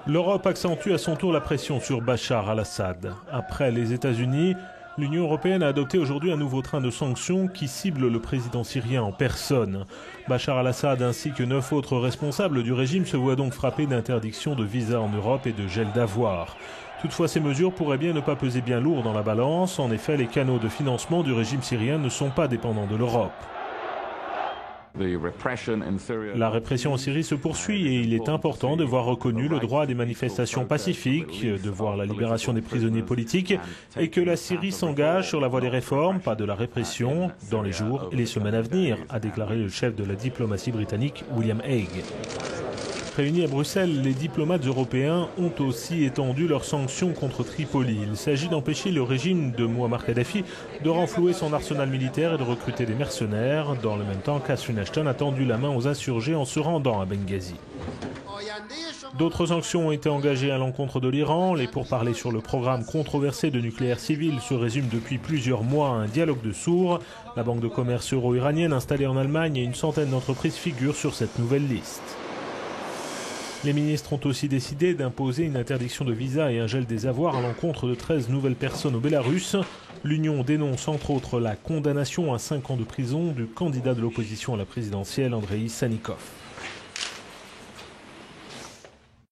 L'Europe accentue à son tour la pression sur Bachar al-Assad. Après les États-Unis, l'Union européenne a adopté aujourd'hui un nouveau train de sanctions qui cible le président syrien en personne. Bachar al-Assad ainsi que 9 autres responsables du régime se voient donc frappés d'interdiction de visa en Europe et de gel d'avoirs. Toutefois, ces mesures pourraient bien ne pas peser bien lourd dans la balance. En effet, les canaux de financement du régime syrien ne sont pas dépendants de l'Europe. La répression en Syrie se poursuit et il est important de voir reconnu le droit à des manifestations pacifiques, de voir la libération des prisonniers politiques et que la Syrie s'engage sur la voie des réformes, pas de la répression, dans les jours et les semaines à venir, a déclaré le chef de la diplomatie britannique William Hague. Réunis à Bruxelles, les diplomates européens ont aussi étendu leurs sanctions contre Tripoli. Il s'agit d'empêcher le régime de Mouammar Kadhafi de renflouer son arsenal militaire et de recruter des mercenaires. Dans le même temps, Catherine Ashton a tendu la main aux insurgés en se rendant à Benghazi. D'autres sanctions ont été engagées à l'encontre de l'Iran. Les pourparlers sur le programme controversé de nucléaire civil se résument depuis plusieurs mois à un dialogue de sourds. La banque de commerce euro-iranienne installée en Allemagne et une centaine d'entreprises figurent sur cette nouvelle liste. Les ministres ont aussi décidé d'imposer une interdiction de visa et un gel des avoirs à l'encontre de 13 nouvelles personnes au Bélarus. L'Union dénonce entre autres la condamnation à 5 ans de prison du candidat de l'opposition à la présidentielle, Andreï Sanikov.